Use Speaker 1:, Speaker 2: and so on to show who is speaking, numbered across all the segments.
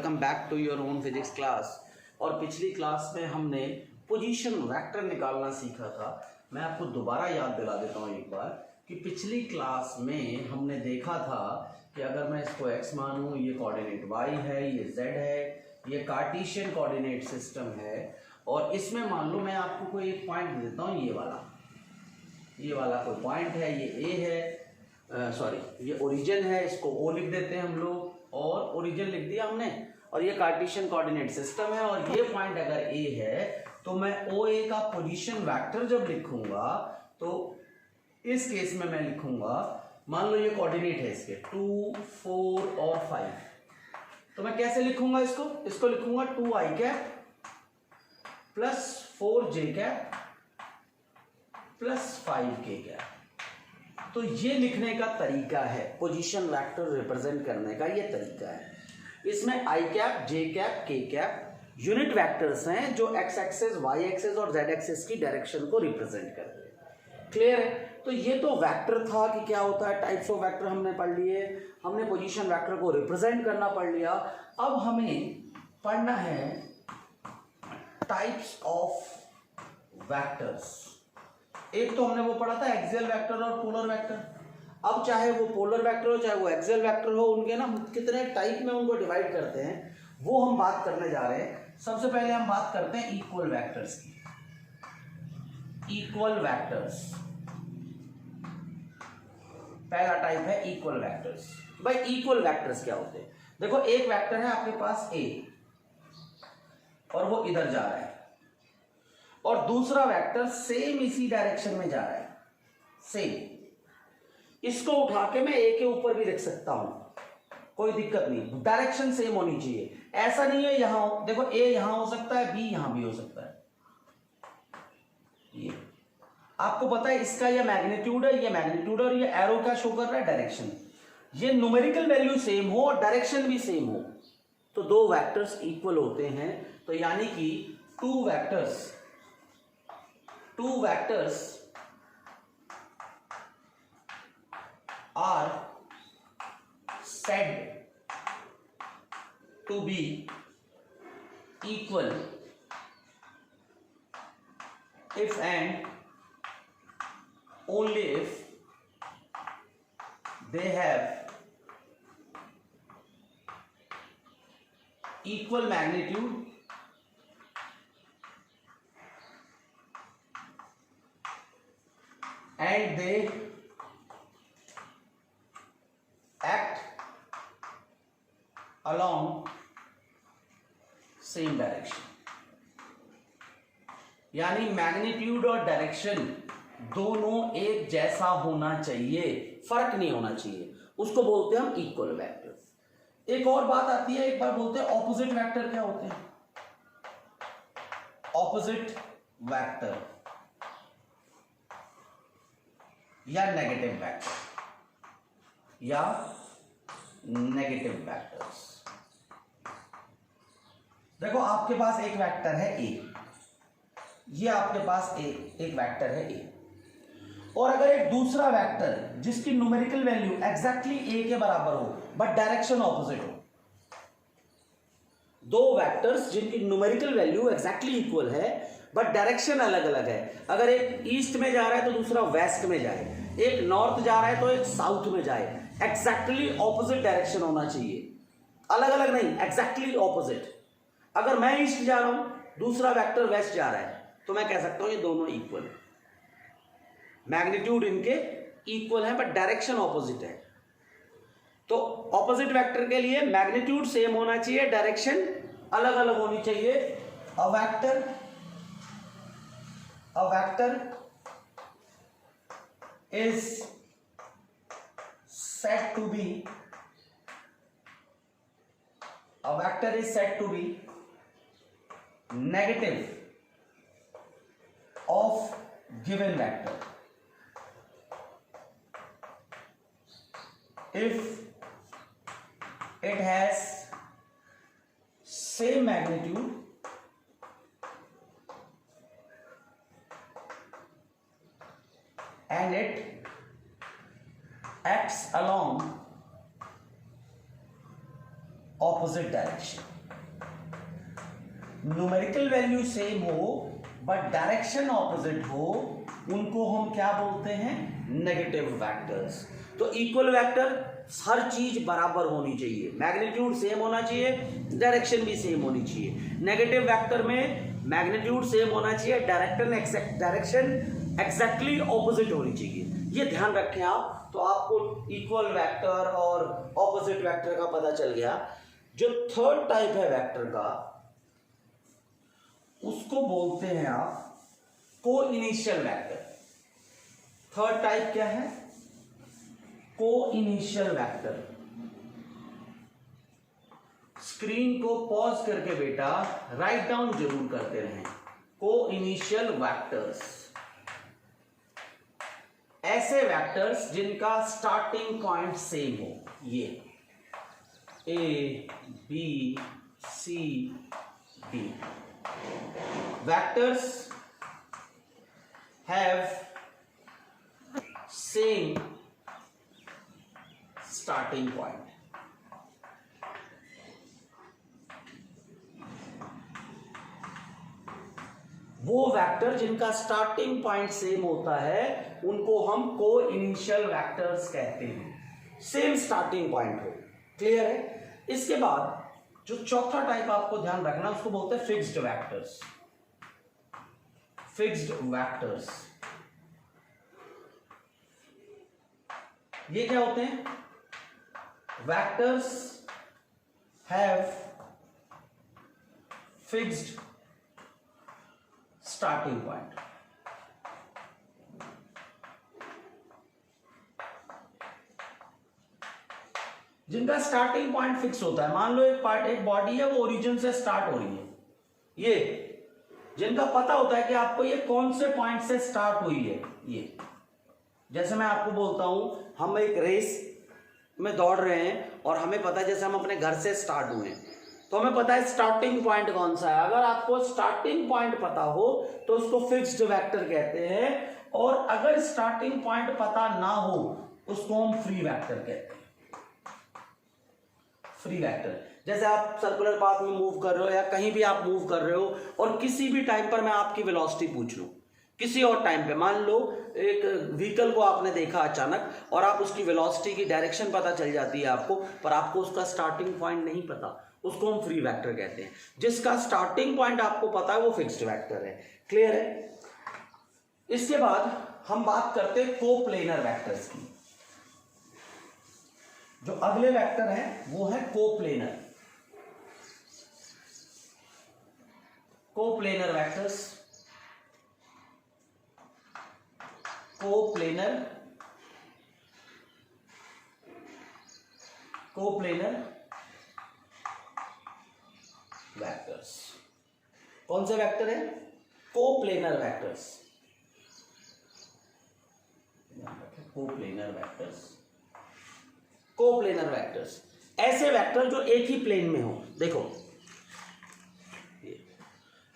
Speaker 1: Welcome back to your own physics class. और पिछली class में हमने पोजीशन वेक्टर निकालना सीखा था। मैं आपको दोबारा याद दिला देता हूँ एक बार कि पिछली क्लास में हमने देखा था कि अगर मैं इसको x मानूँ, ये कोऑर्डिनेट y है, ये z है, ये कार्टेशियन कोऑर्डिनेट सिस्टम है, और इसमें मान लो मैं आपको कोई एक पॉइंट दे देता हूँ, ये वाला कोई पॉइंट है, ये a है, ये ओरिजिन है, इसको o लिख देते हैं हम लोग, और ओरिजिन लिख दिया हमने, और ये कार्टेशियन कोऑर्डिनेट सिस्टम है, और ये पॉइंट अगर a है तो मैं OA का पोजीशन वेक्टर जब लिखूंगा तो इस केस में मैं लिखूंगा, मान लो ये कोऑर्डिनेट है इसके 2, 4 और 5, तो मैं कैसे लिखूंगा इसको लिखूंगा 2i cap plus 4j cap plus 5k cap. तो ये लिखने का तरीका है, पोजीशन वेक्टर रिप्रेजेंट करने का ये तरीका है। इसमें i cap, j cap, k cap unit vectors हैं जो x एक्सिस, y एक्सिस और z एक्सिस की डायरेक्शन को रिप्रेजेंट करते हैं। क्लियर है? तो ये तो वेक्टर था कि क्या होता है, टाइप्स ऑफ वेक्टर हमने पढ़ लिए, हमने पोजीशन वेक्टर को रिप्रेजेंट करना पढ़ लिया। अब हमें पढ़ना है टाइप्स ऑफ वेक्टर्स। एक तो हमने वो पढ़ा था एक्सियल वेक्टर और पोलर वेक्टर। अब चाहे वो पोलर वेक्टर हो चाहे वो एक्सियल वेक्टर हो, उनके ना कितने टाइप में उनको डिवाइड करते हैं वो हम बात करने जा रहे हैं। सबसे पहले हम बात करते हैं इक्वल वेक्टर्स की। इक्वल वेक्टर्स पहला टाइप है इक्वल वेक्टर्स। भाई इक्वल वेक्टर्स क्या होते हैं? देखो एक वेक्टर है आपके पास a और वो इधर जा रहा है, और दूसरा वेक्टर सेम इसी डायरेक्शन में जा रहा है, सेम। इसको उठा के मैं a के ऊपर भी रख सकता हूं, कोई दिक्कत नहीं, डायरेक्शन सेम होनी चाहिए। ऐसा नहीं है यहां देखो a यहां हो सकता है, b यहां भी हो सकता है। ये आपको पता है इसका ये मैग्नीट्यूड है, ये मैग्नीट्यूड, और ये एरो क्या शो कर रहा है, डायरेक्शन। ये न्यूमेरिकल वैल्यू सेम हो और डायरेक्शन भी सेम हो तो दो वेक्टर्स इक्वल होते हैं। तो यानी कि two vectors are said to be equal if and only if they have equal magnitude and they act along same direction. यानी मैग्नीट्यूड और डायरेक्शन दोनों एक जैसा होना चाहिए, फर्क नहीं होना चाहिए, उसको बोलते हैं हम इक्वल वेक्टर। एक और बात आती है, एक बार बोलते हैं ऑपोजिट वेक्टर क्या होते हैं। ऑपोजिट वेक्टर या नेगेटिव वेक्टर्स। देखो आपके पास एक वेक्टर है a, ये आपके पास एक वेक्टर है a, और अगर एक दूसरा वेक्टर जिसकी न्यूमेरिकल वैल्यू एग्जैक्टली a के बराबर हो बट डायरेक्शन ऑपोजिट हो, दो वेक्टर्स जिनकी न्यूमेरिकल वैल्यू एग्जैक्टली इक्वल है बट डायरेक्शन अलग अलग है। अगर एक ईस्ट में जा रहा है तो दूसरा वेस्ट में जाए, एक नॉर्थ जा रहा है तो एक साउथ में जाए, एग्जैक्टली ऑपोजिट डायरेक्शन होना चाहिए, अलग अलग नहीं, एग्जैक्टली ऑपोजिट। अगर मैं ईस्ट जा रहा हूं, दूसरा वेक्टर वेस्ट जा रहा है, तो मैं कह सकता हूं ये दोनों इक्वल है, मैग्नीट्यूड इनके इक्वल है बट डायरेक्शन ऑपोजिट है। तो ऑपोजिट वेक्टर के लिए मैग्नीट्यूड सेम होना चाहिए, डायरेक्शन अलग अलग होनी चाहिए। A vector is said to be negative of given vector if it has same magnitude and it acts along opposite direction. Numerical value same हो बट डायरेक्शन ऑपोजिट हो, उनको हम क्या बोलते हैं? Negative vectors. तो इक्वल वेक्टर हर चीज बराबर होनी चाहिए, मैग्नीट्यूड सेम होना चाहिए, डायरेक्शन भी सेम होनी चाहिए। नेगेटिव वेक्टर में मैग्नीट्यूड सेम होना चाहिए, डायरेक्शन एग्जैक्टली ऑपोजिट होनी चाहिए। ये ध्यान रखें आप, तो आपको इक्वल वेक्टर और ऑपोजिट वेक्टर का पता चल गया। जो थर्ड टाइप है वेक्टर का, उसको बोलते हैं आप को इनिशियल वेक्टर। थर्ड टाइप क्या है? Coinitial vector. स्क्रीन को पॉज करके बेटा राइट डाउन जरूर करते रहें। को इनिशियल वेक्टर्स ऐसे वेक्टर्स जिनका स्टार्टिंग पॉइंट सेम हो। ये A B C D vectors have same starting point. वो वेक्टर जिनका स्टार्टिंग पॉइंट सेम होता है उनको हम को इनिशियल वेक्टर्स कहते हैं, सेम स्टार्टिंग पॉइंट हो। क्लियर है? इसके बाद जो चौथा टाइप आपको ध्यान रखना, उसको बोलते हैं फिक्स्ड वेक्टर्स। फिक्स्ड वेक्टर्स ये क्या होते हैं? Vectors have fixed starting point. जिनका स्टार्टिंग पॉइंट फिक्स होता है। मान लो एक बॉडी है, वो ओरिजिन से स्टार्ट हो रही है, ये जिनका पता होता है कि आपको ये कौन से पॉइंट से स्टार्ट हुई है। ये जैसे मैं आपको बोलता हूं, हम एक रेस में दौड़ रहे हैं और हमें पता है, जैसे हम अपने घर से स्टार्ट हुए हैं तो हमें पता है स्टार्टिंग पॉइंट कौन सा है। अगर आपको स्टार्टिंग पॉइंट पता हो तो उसको फिक्स्ड वेक्टर कहते हैं, और अगर स्टार्टिंग पॉइंट पता ना हो उसको हम फ्री वेक्टर कहते हैं। फ्री वेक्टर, जैसे आप सर्कुलर पाथ में मूव कर रहे हो या कहीं भी आप मूव कर रहे हो और किसी भी टाइम पर मैं आपकी वेलोसिटी पूछ लूं, किसी और टाइम पे, मान लो एक व्हीकल को आपने देखा अचानक और आप उसकी वेलोसिटी की डायरेक्शन पता चल जाती है आपको, पर आपको उसका स्टार्टिंग पॉइंट नहीं पता, उसको हम फ्री वेक्टर कहते हैं। जिसका स्टार्टिंग पॉइंट आपको पता है वो फिक्स्ड वेक्टर है। क्लियर है? इसके बाद हम बात करते हैं कोप्लेनर वेक्टर्स की। जो अगले वेक्टर है वो है coplanar. Coplanar vectors, coplanar vectors कौन से वेक्टर है? Coplanar vectors. Coplanar vectors, coplanar vectors ऐसे वेक्टर जो एक ही प्लेन में हो। देखो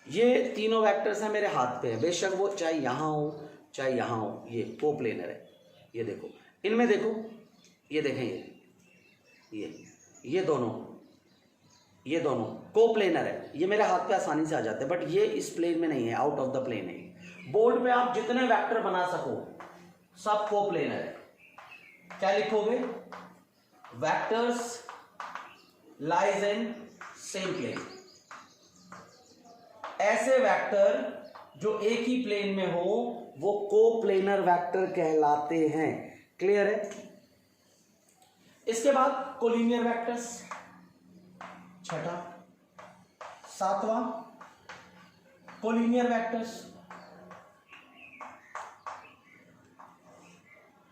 Speaker 1: ये तीनों वेक्टर्स हैं मेरे हाथ पे है, बेशक वो चाहे यहां हो चाहे यहां हो, ये कोप्लेनर है। ये देखो, इनमें देखो, ये देखें, ये दोनों कोप्लेनर है। ये मेरे हाथ पे आसानी से आ जाते हैं, बट ये इस प्लेन में नहीं है, आउट ऑफ द प्लेन है। बोर्ड पे आप जितने वेक्टर बना सको सब कोप्लेनर है। क्या लिखोगे? Vectors lies in same plane. ऐसे वेक्टर जो एक ही प्लेन में हो वो कोप्लेनर वेक्टर कहलाते हैं। क्लियर है? इसके बाद कोलिनियर वेक्टर्स, छठा। सातवां collinear vectors,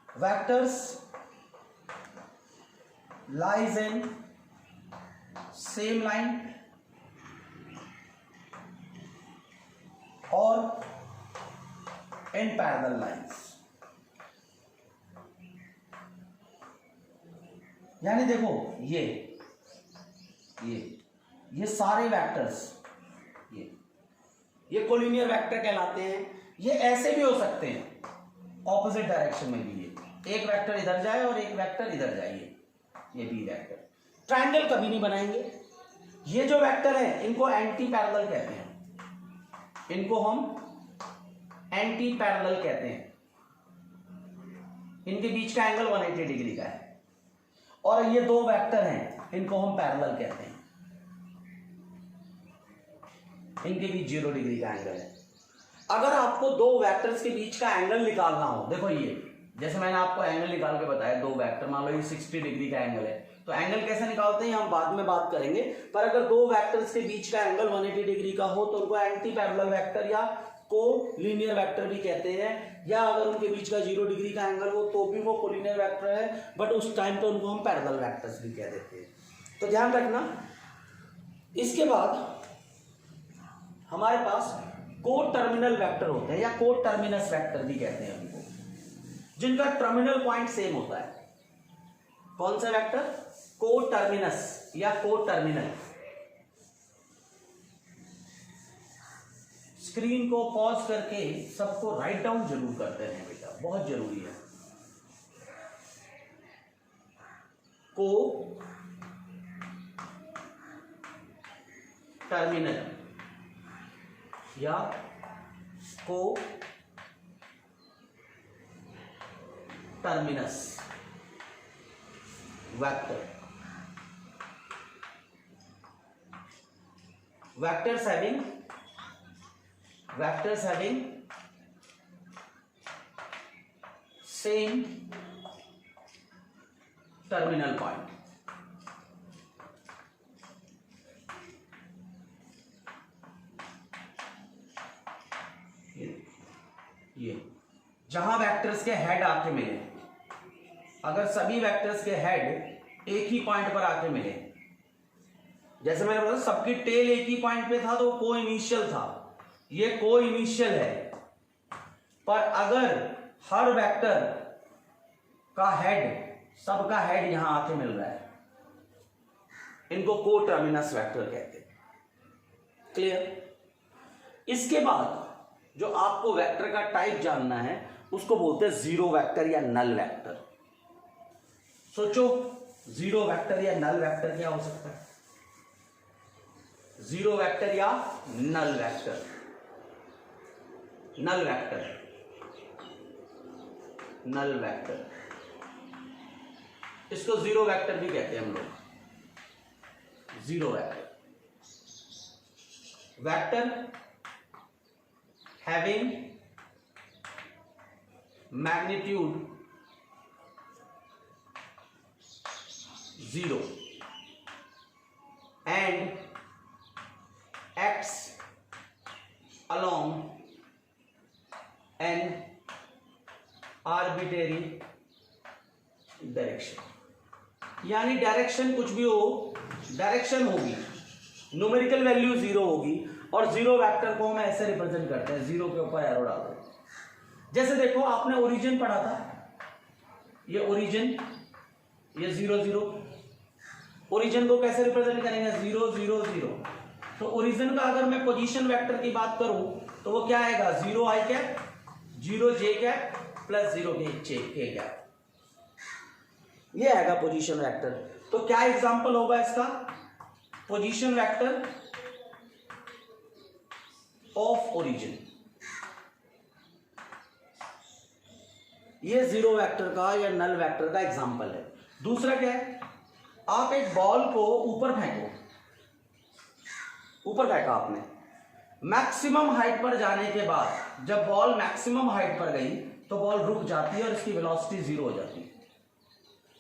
Speaker 1: vectors lies in same line और इन पैरेलल लाइंस। यानी देखो ये सारे वेक्टर्स ये कोलिनियर वेक्टर कहलाते हैं। ये ऐसे भी हो सकते हैं ऑपोजिट डायरेक्शन में भी, ये एक वेक्टर इधर जाए और एक वेक्टर इधर जाए, ये बी वेक्टर। ट्रायंगल कभी नहीं बनाएंगे, ये जो वेक्टर है इनको एंटी पैरेलल कहते हैं, इनको हम एंटी पैरेलल कहते हैं। इनके बीच का एंगल 180 डिग्री का है, और ये दो वेक्टर हैं इनको हम पैरेलल कहते हैं, इनके बीच 0 डिग्री का एंगल है। अगर आपको दो वेक्टर्स के बीच का एंगल निकालना हो, देखो ये जैसे मैंने आपको एंगल निकाल के बताया, दो वेक्टर मान लो ये 60 डिग्री का एंगल है, तो एंगल कैसे निकालते हैं हम बाद में बात करेंगे। पर अगर दो वेक्टर्स के बीच का एंगल 180 डिग्री का हो तो उनको एंटी पैरेलल वेक्टर या कोलिनियर वेक्टर भी कहते हैं, या अगर उनके बीच का 0 डिग्री का एंगल हो तो भी वो कोलिनियर वेक्टर है, बट उस टाइम पे उनको हम पैरेलल वेक्टर्स भी कह देते हैं। तो ध्यान रखना। इसके बाद हमारे पास को टर्मिनल वेक्टर होते हैं या को टर्मिनस वेक्टर भी कहते हैं उनको, जिनका टर्मिनल पॉइंट सेम होता है। कौन सा वेक्टर? को टर्मिनस या को टर्मिनल। स्क्रीन को पॉज करके सबको राइट डाउन जरूर करते हैं बेटा, बहुत जरूरी है। को टर्मिनल या को terminus vector. Vectors having same terminal point. ये जहां वेक्टर्स के हेड आके मिले, अगर सभी वेक्टर्स के हेड एक ही पॉइंट पर आके मिले, जैसे मैंने बताया सबकी टेल एक ही पॉइंट पे था तो को इनिशियल था, ये को इनिशियल है। पर अगर हर वेक्टर का हेड, सबका हेड यहां आके मिल रहा है, इनको को टर्मिनस वेक्टर कहते हैं। क्लियर? इसके बाद जो आपको वेक्टर का टाइप जानना है उसको बोलते हैं जीरो वेक्टर या नल वेक्टर। सोचो जीरो वेक्टर या नल वेक्टर क्या हो सकता है? जीरो वेक्टर या null vector. Null vector, null vector, इसको जीरो वेक्टर भी कहते हैं हम लोग। Zero vector, vector having magnitude 0 and acts along an arbitrary direction। यानी डायरेक्शन कुछ भी हो, डायरेक्शन होगी, न्यूमेरिकल वैल्यू 0 होगी, और जीरो वेक्टर को हम ऐसे रिप्रेजेंट करते हैं, जीरो के ऊपर एरो डाल दो। जैसे देखो आपने ओरिजिन पढ़ा था, ये ओरिजिन, ये 0 0। ओरिजिन को कैसे रिप्रेजेंट करेंगे? 0 0 0। तो ओरिजिन का अगर मैं पोजीशन वेक्टर की बात करूं तो वो क्या आएगा? 0 i cap, 0 j cap plus 0 k cap, ये आएगा पोजीशन वेक्टर। तो क्या एग्जांपल होगा इसका? पोजीशन वेक्टर ऑफ ओरिजिन, ये जीरो वेक्टर का या नल वेक्टर का एग्जांपल है। दूसरा क्या है? आप एक बॉल को ऊपर फेंको, ऊपर फेंका आपने, मैक्सिमम हाइट पर जाने के बाद जब बॉल मैक्सिमम हाइट पर गई तो बॉल रुक जाती है और इसकी वेलोसिटी 0 हो जाती है।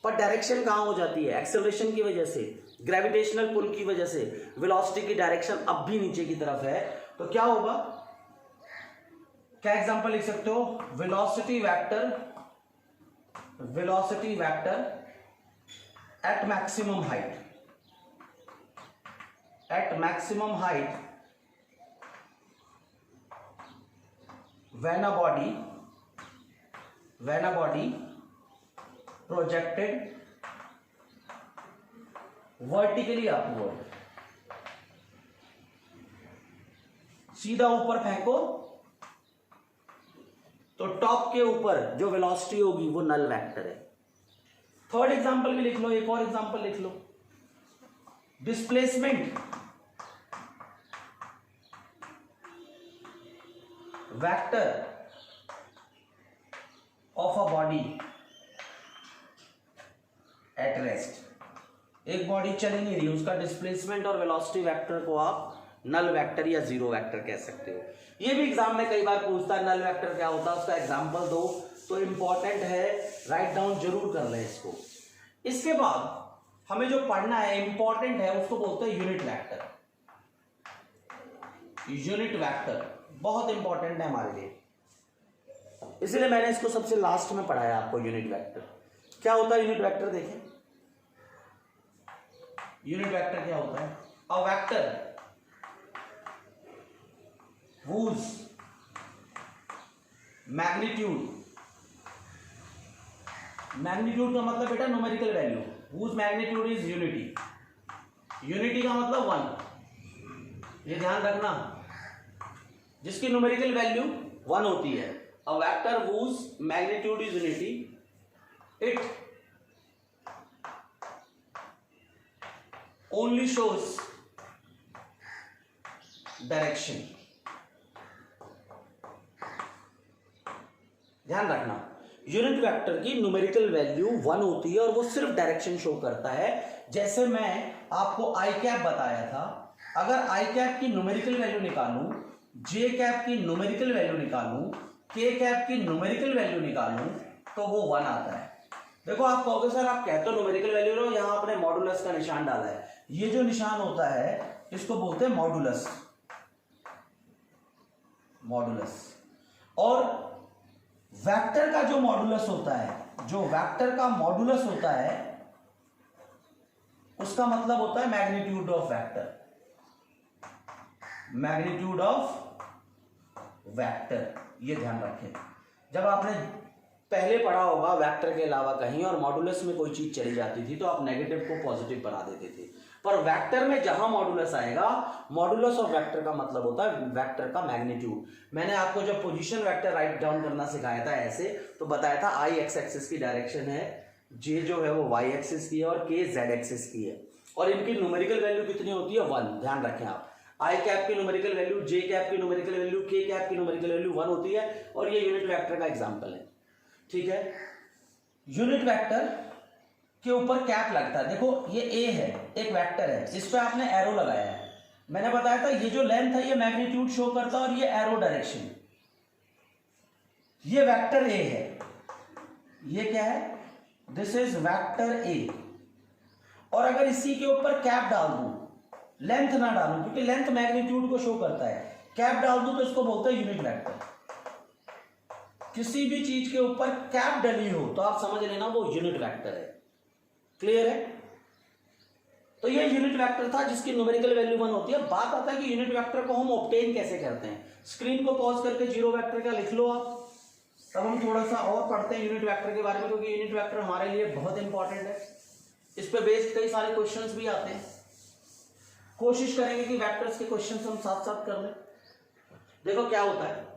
Speaker 1: पर डायरेक्शन कहां हो जाती है? एक्सेलरेशन की वजह से, ग्रेविटेशनल पुल की वजह से वेलोसिटी की डायरेक्शन अब भी नीचे की तरफ है। तो क्या होगा? क्या एग्जांपल लिख सकते हो? Velocity vector, velocity vector at maximum height, at maximum height when a body projected vertically upward, सीधा ऊपर फेंको तो टॉप के ऊपर जो वेलोसिटी होगी वो नल वेक्टर है। थर्ड एग्जांपल भी लिख लो, एक और एग्जांपल लिख लो। Displacement vector of a body at rest. एक बॉडी चल ही नहीं रही, उसका डिस्प्लेसमेंट और वेलोसिटी वेक्टर को आप नल वेक्टर या जीरो वेक्टर कह सकते हो। ये भी एग्जाम में कई बार पूछता है नल वेक्टर क्या होता है, उसका एग्जांपल दो, तो इंपॉर्टेंट है, राइट डाउन जरूर कर लें इसको। इसके बाद हमें जो पढ़ना है इंपॉर्टेंट है, उसको बोलते हैं यूनिट वेक्टर। यूनिट वेक्टर बहुत इंपॉर्टेंट है हमारे लिए, इसलिए मैंने इसको सबसे लास्ट में पढ़ाया आपको। यूनिट वेक्टर क्या होता है? यूनिट वेक्टर देखें, यूनिट वेक्टर क्या होता है? अ वेक्टर whose मैग्नीट्यूड का मतलब बेटा numerical value, whose magnitude is unity. Unity का मतलब 1, ये ध्यान रखना, जिसकी न्यूमेरिकल वैल्यू 1 होती है। A vector whose magnitude is unity, it only shows direction. ध्यान रखना, यूनिट वेक्टर की न्यूमेरिकल वैल्यू 1 होती है और वो सिर्फ डायरेक्शन शो करता है। जैसे मैं आपको आई कैप बताया था, अगर आई कैप की न्यूमेरिकल वैल्यू निकालूं, जे कैप की न्यूमेरिकल वैल्यू निकालूं, के कैप की न्यूमेरिकल वैल्यू निकालूं, तो वो 1 आता है। देखो आप कहोगे सर आप कहते हो न्यूमेरिकल वैल्यू लो, यहां आपने मॉडुलस का निशान डाला है। ये जो निशान होता है इसको बोलते हैं मॉडुलस। मॉडुलस और वेक्टर का जो मॉडुलस होता है, जो वेक्टर का मॉडुलस होता है उसका मतलब होता है magnitude of vector. Magnitude of vector, ये ध्यान रखें। जब आपने पहले पढ़ा होगा वेक्टर के अलावा कहीं और मॉडुलस में कोई चीज चली जाती थी तो आप नेगेटिव को पॉजिटिव बना देते थे, पर वेक्टर में जहां मॉडुलस आएगा, मॉडुलस ऑफ वेक्टर का मतलब होता है वेक्टर का मैग्नीट्यूड। मैंने आपको जब पोजीशन वेक्टर राइट डाउन करना सिखाया था ऐसे, तो बताया था आई एक्स एक्सिस की डायरेक्शन है, जे जो है वो वाई एक्सिस की है और के जेड एक्सिस की है, और इनकी न्यूमेरिकल वैल्यू कितनी होती है? 1। ध्यान रखें आप, आई कैप की न्यूमेरिकल वैल्यू, जे कैप की न्यूमेरिकल वैल्यू, के कैप की न्यूमेरिकल वैल्यू 1 होती है, और ये यूनिट वेक्टर का एग्जाम्पल है। ठीक है, यूनिट वेक्टर के ऊपर कैप लगता है। देखो ये ए है, एक वेक्टर है, इस पे आपने एरो लगाया है। मैंने बताया था ये जो लेंथ है ये मैग्नीट्यूड शो करता है और ये एरो डायरेक्शन। ये वेक्टर ए है, ये क्या है? This is vector A. और अगर इसी के ऊपर कैप डाल दूं, लेंथ ना डालूं क्योंकि लेंथ मैग्नीट्यूड को शो करता है, कैप डाल दूं तो इसको बोलते हैं यूनिट वेक्टर। किसी भी चीज के ऊपर कैप डली हो तो आप समझ लेना वो यूनिट वेक्टर है। क्लियर है? तो ये यूनिट वेक्टर था जिसकी न्यूमेरिकल वैल्यू 1 होती है। बात आता है कि यूनिट वेक्टर को हम ऑब्टेन कैसे करते हैं। स्क्रीन को पॉज करके जीरो वेक्टर का लिख लो आप, तब हम थोड़ा सा और पढ़ते हैं यूनिट वेक्टर के बारे में, क्योंकि यूनिट वेक्टर हमारे लिए बहुत इंपॉर्टेंट है। इस पे बेस्ड कई सारे क्वेश्चंस भी आते हैं। कोशिश करेंगे कि वेक्टर्स के क्वेश्चंस हम साथ साथ कर लें। देखो क्या होता है,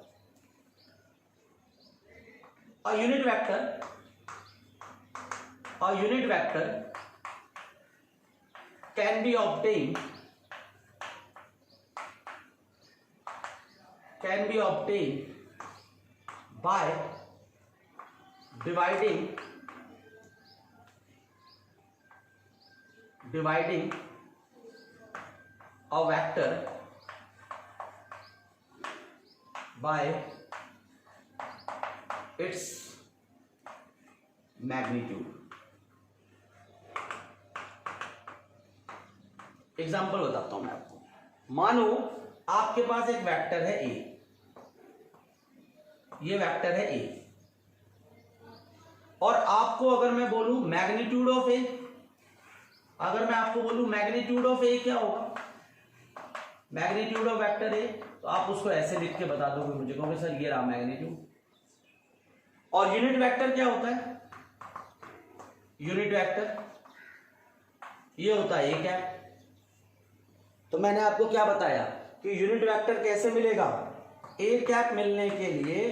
Speaker 1: a unit vector can be obtained by dividing a vector by its magnitude. Example बताता हूं मैं आपको। मानो आपके पास एक वेक्टर है ए, ये वेक्टर है ए, और आपको अगर मैं बोलूं मैग्नीट्यूड ऑफ ए, अगर मैं आपको बोलूं मैग्नीट्यूड ऑफ ए क्या होगा, मैग्नीट्यूड ऑफ वेक्टर ए, तो आप उसको ऐसे लिख के बता दोगे मुझे, कहोगे सर ये रहा मैग्नीट्यूड। और यूनिट वेक्टर क्या होता है? यूनिट वेक्टर ये होता है ए कैप। तो मैंने आपको क्या बताया कि यूनिट वेक्टर कैसे मिलेगा? ए कैप मिलने के लिए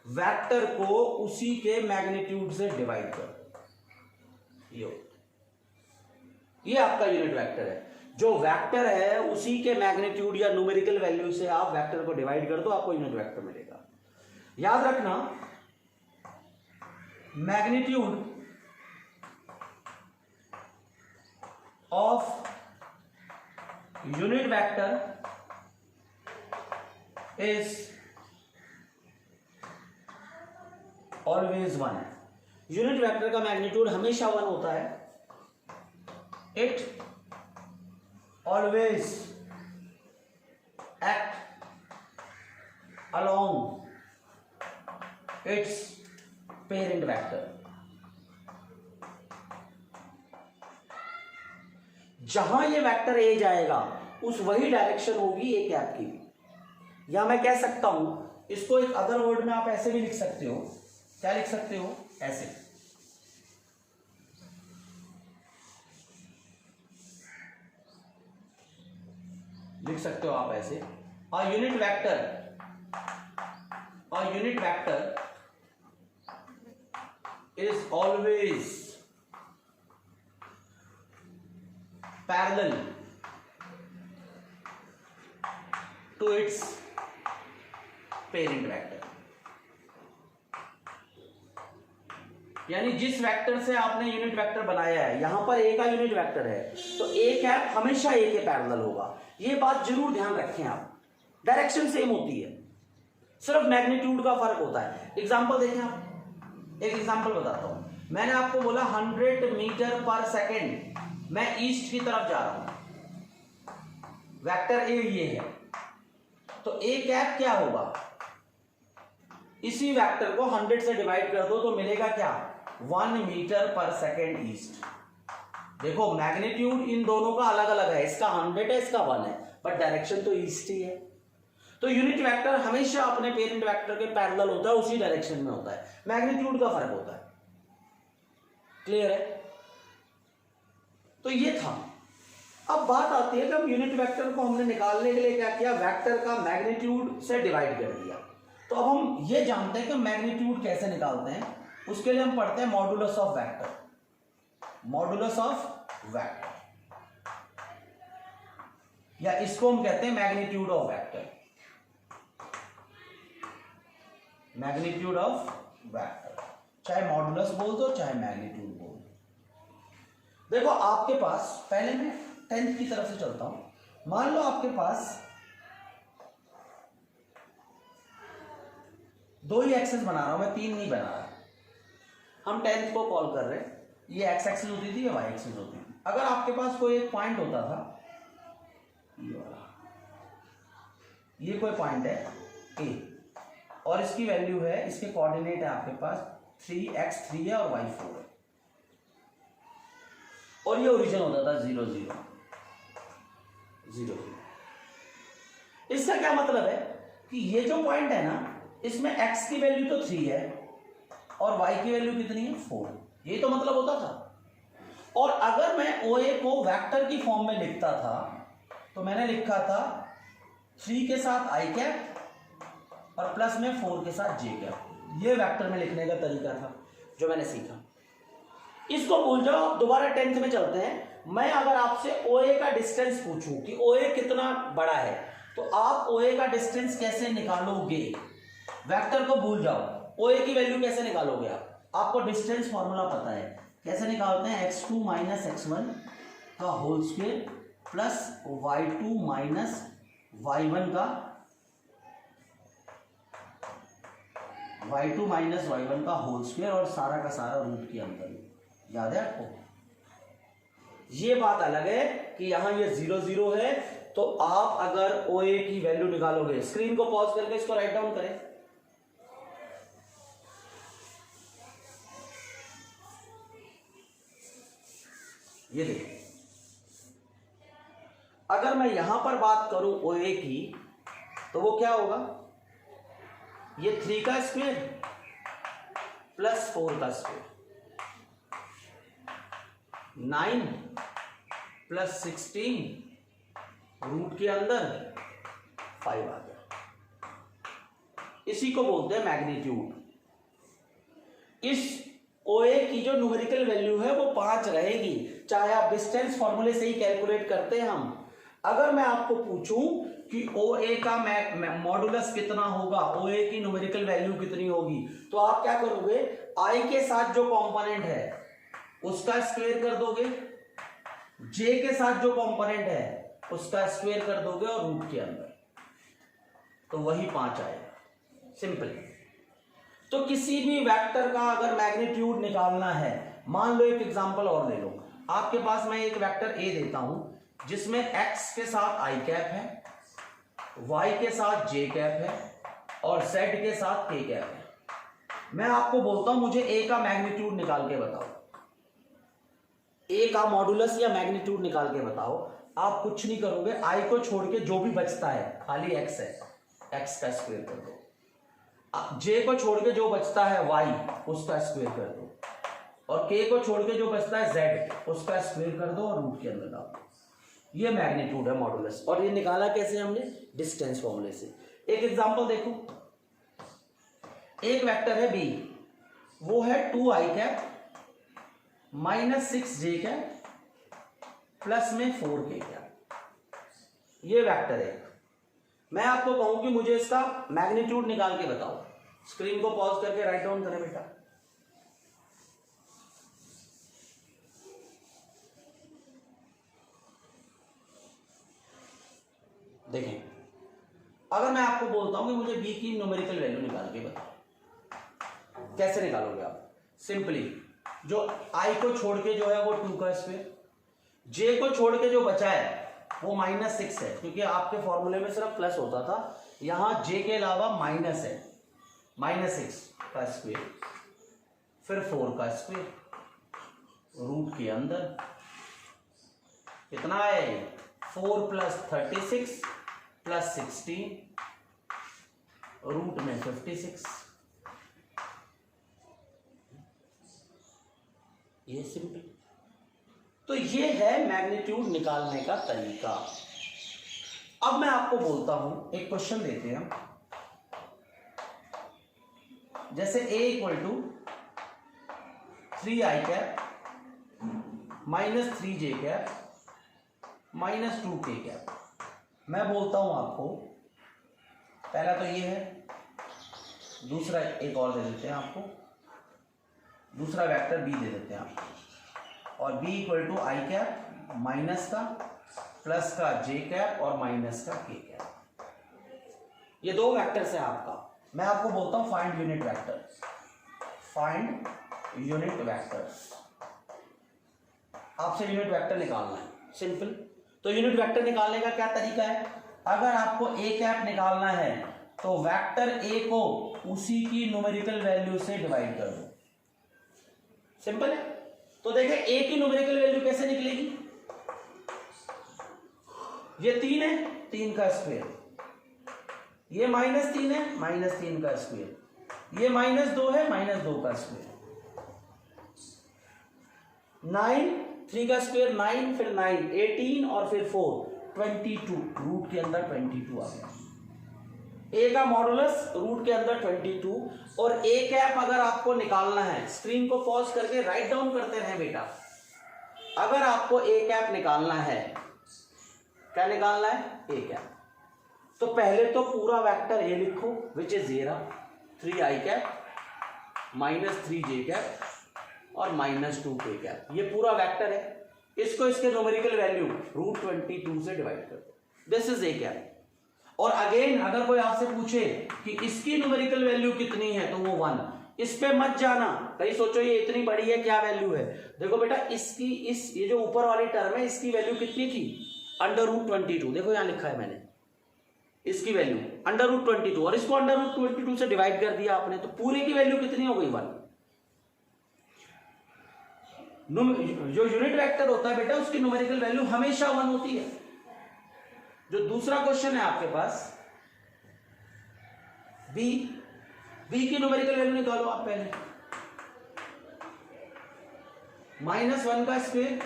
Speaker 1: वेक्टर को उसी के मैग्नीट्यूड से डिवाइड करो, ये आपका यूनिट वेक्टर है। जो वेक्टर है उसी के मैग्नीट्यूड या न्यूमेरिकल वैल्यू से आप वेक्टर को डिवाइड कर दो, आपको यूनिट वेक्टर मिलेगा। याद रखना, magnitude of unit vector is always 1। Unit vector का मैग्नीट्यूड हमेशा 1 होता है। It always act along its parent vector। जहां ये वेक्टर ए जाएगा उस वही डायरेक्शन होगी ए कैप की भी। या मैं कह सकता हूं इसको एक अदर वर्ड में आप ऐसे भी लिख सकते हो। क्या लिख सकते हो? ऐसे। लिख सकते हो आप ऐसे, a unit vector is always parallel to its parent vector। यानी जिस वेक्टर से आपने यूनिट वेक्टर बनाया है, यहां पर ए का यूनिट वेक्टर है तो ए कैप हमेशा ए के पैरेलल होगा। ये बात जरूर ध्यान रखें आप। डायरेक्शन सेम होती है, सिर्फ मैग्नीट्यूड का फर्क होता है। एग्जांपल देखें आप, एक एग्जांपल बताता हूं। मैंने आपको बोला 100 मीटर पर सेकेंड मैं ईस्ट की तरफ जा रहा हूं, वेक्टर ए ये है, तो ए कैप क्या होगा? इसी वेक्टर को 100 से डिवाइड कर दो तो मिलेगा क्या? 1 मीटर पर सेकेंड ईस्ट। देखो मैग्नीट्यूड इन दोनों का अलग अलग है, इसका 100 है, इसका 1 है, बट डायरेक्शन तो ईस्ट ही है। तो यूनिट वेक्टर हमेशा अपने पेरेंट वेक्टर के पैरेलल होता है, उसी डायरेक्शन में होता है। मैग्नीट्यूड का फर्क होता है। क्लियर है? तो ये था। अब बात आती है कि अब यूनिट वेक्टर को हमने निकालने के लिए क्या किया? वेक्टर का मैग्नीट्यूड से डिवाइड कर दिया। तो अब हम ये जानते हैं कि मैग्नीट्यूड कैसे निकालते हैं। उसके लिए हम पढ़ते हैं modulus of vector. Modulus of vector, या इसको हम कहते हैं magnitude of vector. Magnitude of vector, चाहे मॉडुलस बोल दो चाहे मैग्नीट्यूड बोल दो। देखो आपके पास, पहले मैं 10th की तरफ से चलता हूं। मान लो आपके पास दो ही एक्सेस बना रहा हूं मैं, 3 नहीं बना रहा। हम 10th को कॉल कर रहे हैं, ये एक्स एक्सिस होती थी, ये वाई एक्सिस होती थी। अगर आपके पास कोई एक पॉइंट होता था, ये वाला, ये कोई पॉइंट है ए और इसकी वैल्यू है, इसके कोऑर्डिनेट है आपके पास 3x3 है और y4 है, और ये ओरिजिन होता था 0 0 0 0। इसका क्या मतलब है कि ये जो पॉइंट है ना, इसमें x की वैल्यू तो 3 है और y की वैल्यू कितनी है? 4। ये तो मतलब होता था। और अगर मैं OA को वेक्टर की फॉर्म में लिखता था तो मैंने लिखा था 3 के साथ i कैप और प्लस में 4 के साथ j कैप। ये वेक्टर में लिखने का तरीका था जो मैंने सीखा। इसको भूल जाओ, दोबारा 10th में चलते हैं। मैं अगर आपसे OA का डिस्टेंस पूछूं कि OA कितना बड़ा है, तो आप OA का डिस्टेंस कैसे निकालोगे? वेक्टर को भूल जाओ, OA की वैल्यू कैसे निकालोगे आप? आपको डिस्टेंस फॉर्मूला पता है, कैसे निकालते हैं? x2 माइनस x1 का whole square plus y2 minus y1 का होल स्क्वायर और सारा का सारा रूट के अंदर। याद है आपको? ये बात अलग है कि यहां ये 0 0 है, तो आप अगर OA की वैल्यू निकालोगे, स्क्रीन को पॉज करके इसको राइट डाउन करें। ये देखिए, अगर मैं यहां पर बात करूं OA की, तो वो क्या होगा? ये 3 का स्क्वायर प्लस 4 का स्क्वायर, 9 प्लस 16 रूट के अंदर 5 आ गया। इसी को बोलते हैं मैग्नीट्यूड। इस OA की जो न्यूमेरिकल वैल्यू है वो 5 रहेगी, चाहे आप डिस्टेंस फॉर्मूले से ही कैलकुलेट करते हैं हम। अगर मैं आपको पूछूं कि OA का मॉडुलस कितना होगा, OA की न्यूमेरिकल वैल्यू कितनी होगी, तो आप क्या करोगे, I के साथ जो कंपोनेंट है उसका स्क्वायर कर दोगे, J के साथ जो कंपोनेंट है उसका स्क्वायर कर दोगे और रूट के अंदर, तो वही 5 आएगा। सिंपल। तो किसी भी वेक्टर का अगर मैग्नीट्यूड निकालना है, मान लो एक एग्जांपल और ले लो, आपके पास मैं एक वेक्टर A देता हूं जिसमें x के साथ i कैप है, y के साथ j कैप है और z के साथ k कैप है। मैं आपको बोलता हूं मुझे A का मैग्नीट्यूड निकाल के बताओ, A का मॉडुलस या मैग्नीट्यूड निकाल के बताओ। आप कुछ नहीं करोगे, i को छोड़ के जो भी बचता है, खाली x है, x का स्क्वायर कर दो, j को छोड़ के जो बचता है y उसका स्क्वायर कर दो, और k को छोड़ के जो बचता है z उसका स्क्वायर कर दो और रूट के अंदर डाल दो। ये मैग्नीट्यूड है मॉडुलस। और ये निकाला कैसे हमने, डिस्टेंस फॉर्मूले से। एक एग्जांपल देखो, एक वेक्टर है b, वो है 2i cap minus 6j cap plus में 4k कैप, ये वेक्टर है। मैं आपको कहूं कि मुझे इसका मैग्नीट्यूड निकाल के बताओ, स्क्रीन को पॉज करके राइट डाउन करें बेटा। देखें, अगर मैं आपको बोलता हूं कि मुझे b की न्यूमेरिकल वैल्यू निकाल के बताओ, कैसे निकालोगे आप? सिंपली जो i को छोड़ के जो है वो 2 का स्क्वायर, j को छोड़ के जो बचा है वो -6 है, क्योंकि आपके फॉर्मूले में सिर्फ प्लस होता था, यहां j के अलावा माइनस है, -6 का स्क्वायर, फिर 4 का स्क्वायर रूट के अंदर, कितना है 4 + 36 + 16 रूट में 56। ये सिंपल। तो ये है मैग्नीट्यूड निकालने का तरीका। अब मैं आपको बोलता हूं, एक क्वेश्चन देते हैं, जैसे a = 3i cap -3j cap -2k cap. मैं बोलता हूं आपको, पहला तो ये है, दूसरा एक और दे देते हैं आपको, दूसरा वेक्टर b दे देते हैं आपको, और b = i कैप माइनस का प्लस का j कैप और माइनस का k कैप। ये दो वेक्टर्स है आपका। मैं आपको बोलता हूं find unit vector, find unit vector. आपसे यूनिट वेक्टर निकालना है, सिंपल। तो यूनिट वेक्टर निकालने का क्या तरीका है? अगर आपको a कैप निकालना है तो वेक्टर a को उसी की न्यूमेरिकल वैल्यू से डिवाइड कर दो, सिंपल है। तो देखिए a की न्यूमेरिकल वैल्यू कैसे निकलेगी, ये 3 है, 3 का स्क्वायर, ये -3 है, -3 का स्क्वायर, ये -2 है, -2 का स्क्वायर, 9, 3 का स्क्वायर 9, फिर 9 18 और फिर 4 22, रूट के अंदर 22 आ गया। a का मॉडुलस रूट के अंदर 22। और a कैप अगर आपको निकालना है, स्क्रीन को पॉज करके राइट डाउन करते रहे बेटा। अगर आपको a कैप निकालना है, क्या निकालना है? a cap. तो पहले तो पूरा वेक्टर a लिखो, which is 3i cap -3j cap और -2k कैप, ये पूरा वेक्टर है। इसको इसके न्यूमेरिकल वैल्यू √22 से डिवाइड कर दो, दिस इज a कैप। और अगेन अगर कोई आपसे पूछे कि इसकी न्यूमेरिकल वैल्यू कितनी है, तो वो 1। इस पे मत जाना, कहीं सोचो ये इतनी बड़ी है, क्या वैल्यू है। देखो बेटा, इसकी ये जो ऊपर वाली टर्म है, इसकी वैल्यू कितनी थी? √22। देखो यहां लिखा है मैंने, इसकी वैल्यू √22, और इसको √22 से डिवाइड कर दिया आपने, तो पूरे की वैल्यू कितनी हो गई? 1। जो यूनिट वेक्टर होता है बेटा, उसकी न्यूमेरिकल वैल्यू हमेशा 1 होती है। जो दूसरा क्वेश्चन है आपके पास, b की न्यूमेरिकल वैल्यू निकालो आप पहले। -1 का स्क्वायर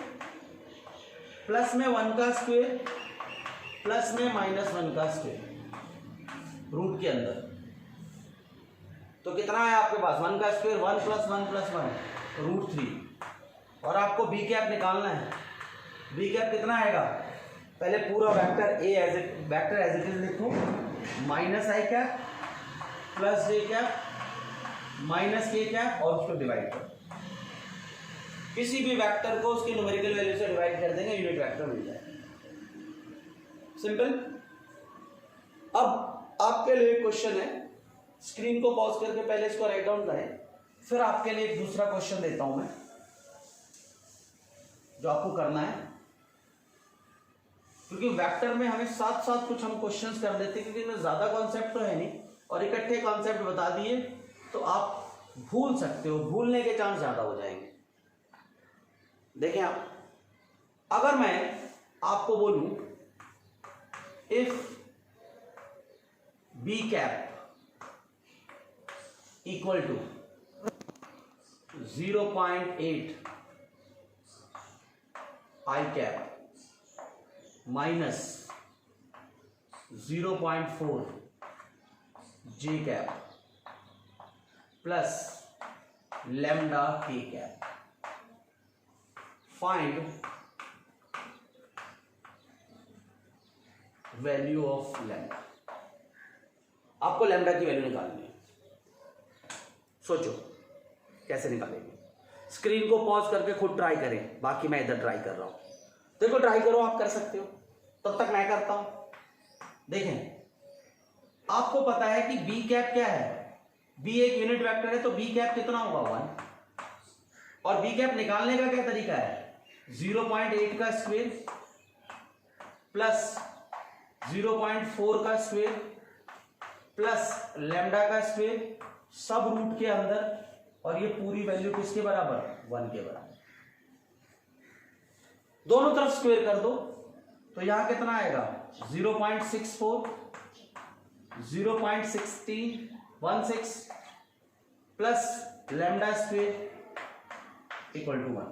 Speaker 1: प्लस में 1 का स्क्वायर प्लस में -1 का स्क्वायर रूट के अंदर, तो कितना है आपके पास? 1 का स्क्वायर 1 + 1 + 1 √3 और आपको बी कैप निकालना है। बी कैप कितना आएगा, पहले पूरा वेक्टर एज इट इज लिखो, -i cap plus j cap minus k cap और उसको डिवाइड करो। किसी भी वेक्टर को उसकी न्यूमेरिकल वैल्यू से डिवाइड कर देंगे, यूनिट वेक्टर मिल जाएगा। सिंपल। अब आपके लिए क्वेश्चन है, स्क्रीन को पॉज करके पहले इसको राइट डाउन करें, फिर आपके लिए एक दूसरा क्वेश्चन देता हूं मैं जो आपको करना है, क्योंकि वेक्टर में हमें साथ साथ कुछ हम क्वेश्चंस कर देते हैं, क्योंकि इनमें ज्यादा कॉन्सेप्ट तो है नहीं और इकट्ठे कॉन्सेप्ट बता दिए तो आप भूल सकते हो, भूलने के चांस ज्यादा हो जाएंगे। देखें आप, अगर मैं आपको बोलूं if B cap equal to 0.8 I cap minus 0.4 J cap plus lambda K cap, find value of lambda. आपको लैम्डा की वैल्यू निकालनी है। सोचो कैसे निकालेंगे। स्क्रीन को पॉज करके खुद ट्राई करें, बाकी मैं इधर ट्राई कर रहा हूं। देखो ट्राई करो, आप कर सकते हो, तब तक मैं करता हूं। देखें, आपको पता है कि बी कैप क्या है, बी एक यूनिट वेक्टर है, तो बी कैप कितना होगा 1, और बी कैप निकालने का क्या तरीका है, 0.8 का स्क्वायर प्लस 0.4 का स्क्वायर प्लस लैम्डा का स्क्वायर, सब रूट के अंदर, और ये पूरी वैल्यू किसके बराबर, 1 के बराबर। दोनों तरफ स्क्वायर कर दो तो यहां कितना आएगा, 0.64 0.16 plus lambda square equal to 1।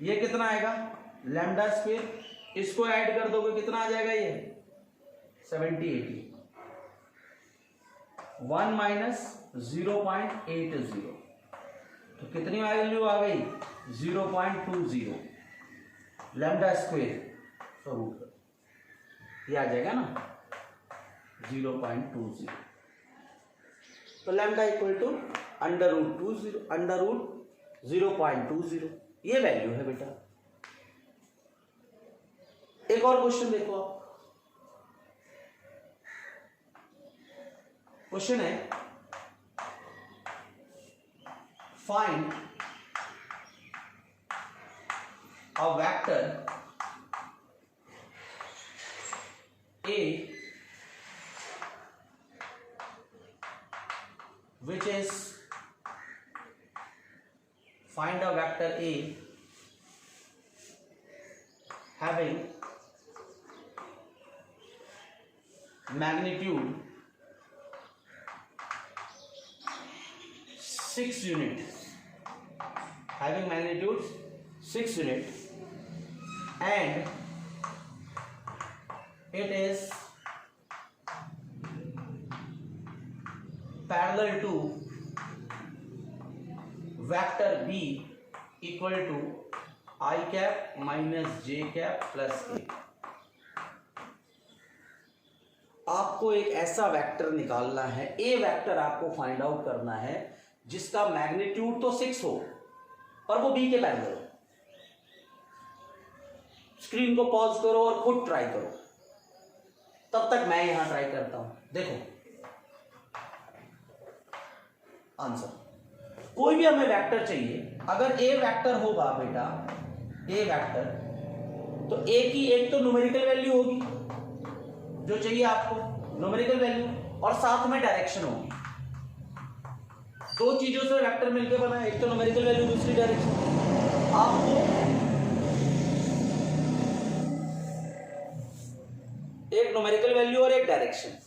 Speaker 1: ये कितना आएगा, लैम्डा स्क्वायर, इसको ऐड कर दोगे कितना आ जाएगा, ये 70 80, 1 माइनस 0.80, तो कितनी वैल्यू आ गई, 0.20 लैम्डा स्क्वायर, तो रूट ये आ जाएगा ना 0.20, तो lambda equal to under root 0.20, ये वैल्यू है बेटा। एक और क्वेश्चन देखो आप, क्वेश्चन है find a vector A which is find a vector A having magnitude 6 units, having magnitude 6 units, and it is parallel to vector B equal to I cap minus J cap plus A। आपको एक ऐसा vector निकालना है, ए vector आपको find out करना है जिसका magnitude तो 6 हो और वो बी के पैरेलल हो। स्क्रीन को पॉज करो और खुद ट्राई करो, तब तक मैं यहां ट्राई करता हूं। देखो आंसर, कोई भी हमें वेक्टर चाहिए, अगर ए वेक्टर होगा बेटा, ए वेक्टर, तो ए की एक तो न्यूमेरिकल वैल्यू होगी जो चाहिए आपको, न्यूमेरिकल वैल्यू, और साथ में डायरेक्शन होगी। दो चीजों से वेक्टर मिलकर बना है, एक तो न्यूमेरिकल वैल्यू, दूसरी डायरेक्शन। आपको एक न्यूमेरिकल वैल्यू और एक डायरेक्शन।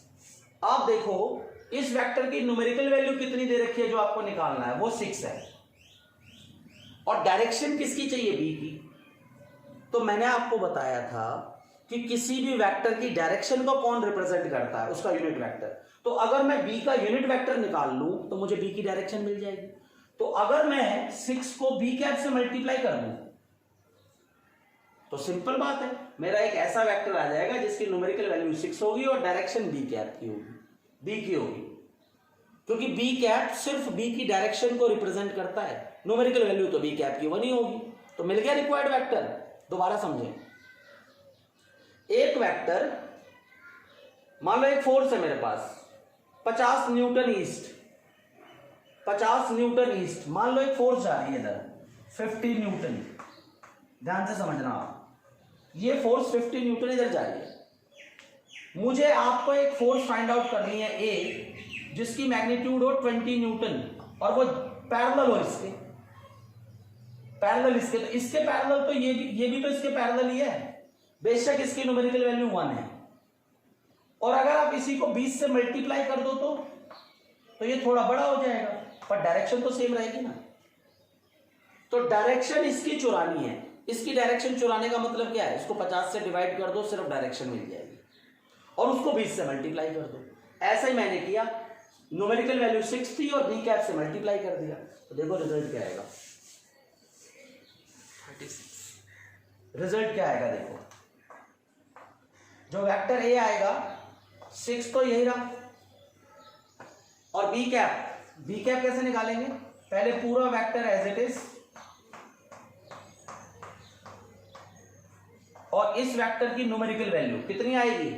Speaker 1: आप देखो इस वेक्टर की न्यूमेरिकल वैल्यू कितनी दे रखी है जो आपको निकालना है, वो 6 है, और डायरेक्शन किसकी चाहिए, बी की। तो मैंने आपको बताया था कि किसी भी वेक्टर की डायरेक्शन को कौन रिप्रेजेंट करता है, उसका यूनिट वेक्टर। तो अगर मैं बी का यूनिट वेक्टर निकाल लूं तो मुझे बी की डायरेक्शन मिल जाएगी। तो अगर मैं 6 को बी कैप से मल्टीप्लाई कर दूं तो सिंपल बात है, मेरा एक ऐसा वेक्टर आ जाएगा जिसकी न्यूमेरिकल वैल्यू 6 होगी और डायरेक्शन बी कैप की होगी, बी की होगी, क्योंकि बी कैप सिर्फ बी की डायरेक्शन को रिप्रेजेंट करता है, न्यूमेरिकल वैल्यू तो बी कैप की 1 ही होगी। तो मिल गया रिक्वायर्ड वेक्टर। दोबारा समझें, एक वेक्टर, मान लो एक फोर्स है मेरे पास 50 न्यूटन ईस्ट, 50 न्यूटन ईस्ट, मान लो एक फोर्स जा रही है इधर 50 न्यूटन, ध्यान से समझना आप, ये फोर्स 50 न्यूटन इधर जा रही है। मुझे आपको एक फोर्स फाइंड आउट करनी है ए, जिसकी मैग्नीट्यूड हो 20 न्यूटन और वो पैरेलल हो इसके, पैरेलल इसके, तो इसके पैरेलल तो ये भी तो इसके पैरेलल ही है, बेशक इसकी न्यूमेरिकल वैल्यू 1 है। और अगर आप इसी को 20 से मल्टीप्लाई कर दो तो ये थोड़ा बड़ा हो जाएगा, पर डायरेक्शन तो सेम रहेगी ना। तो डायरेक्शन इसकी चुरानी है, इसकी डायरेक्शन चुराने का मतलब क्या है, इसको 50 से डिवाइड कर दो, सिर्फ डायरेक्शन मिल जाएगी, और उसको 20 से मल्टीप्लाई कर दो। ऐसा ही मैंने किया, न्यूमेरिकल वैल्यू 6 थी और बी कैप से मल्टीप्लाई कर दिया, तो देखो रिजल्ट क्या आएगा, 36। रिजल्ट क्या आएगा देखो, जो वेक्टर ए आएगा 6 तो यही रहा, और बी कैप कैसे निकालेंगे, पहले पूरा वेक्टर एज इट इज, और इस वेक्टर की न्यूमेरिकल वैल्यू कितनी आएगी,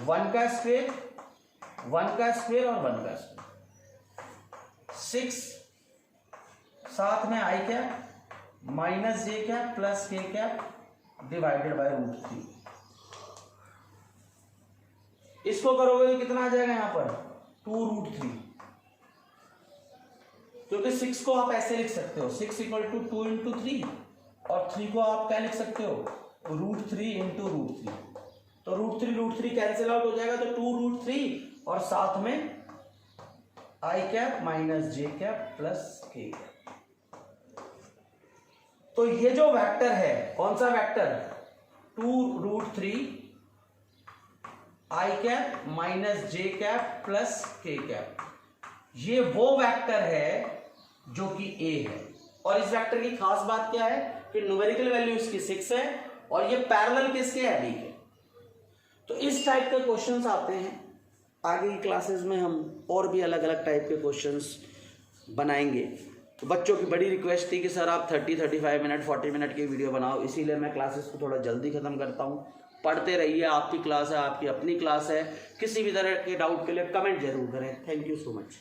Speaker 1: 1 का स्क्वायर, 1 का स्क्वायर और 1 का स्क्वायर, 6 साथ में आई कैप माइनस जे कैप प्लस के कैप डिवाइडेड बाय √3। इसको करोगे तो कितना आ जाएगा यहां पर 2√3, क्योंकि 6 को आप ऐसे लिख सकते हो 6 = 2 × 3 और 3 को आप क्या लिख सकते हो √3 × √3, तो √3 कैंसिल आउट हो जाएगा, तो 2√3 और साथ में आई कैप माइनस जे कैप प्लस के कैप। तो ये जो वेक्टर है, कौन सा वेक्टर, 2√3 आई कैप माइनस जे कैप प्लस के कैप, ये वो वेक्टर है जो कि ए है। और इस वेक्टर की खास बात क्या है कि न्यूमेरिकल वैल्यू इसकी 6 है और ये पैरेलल किसके है, बी के। तो इस टाइप के क्वेश्चंस आते हैं, आगे की क्लासेस में हम और भी अलग अलग टाइप के क्वेश्चंस बनाएंगे। तो बच्चों की बड़ी रिक्वेस्ट थी कि सर आप 30-35 मिनट 40 मिनट की वीडियो बनाओ, इसीलिए मैं क्लासेस को थोड़ा जल्दी ख़त्म करता हूँ। पढ़ते रहिए, आपकी क्लास है, आपकी अपनी क्लास है, किसी भी तरह के डाउट के लिए कमेंट जरूर करें। Thank you so much.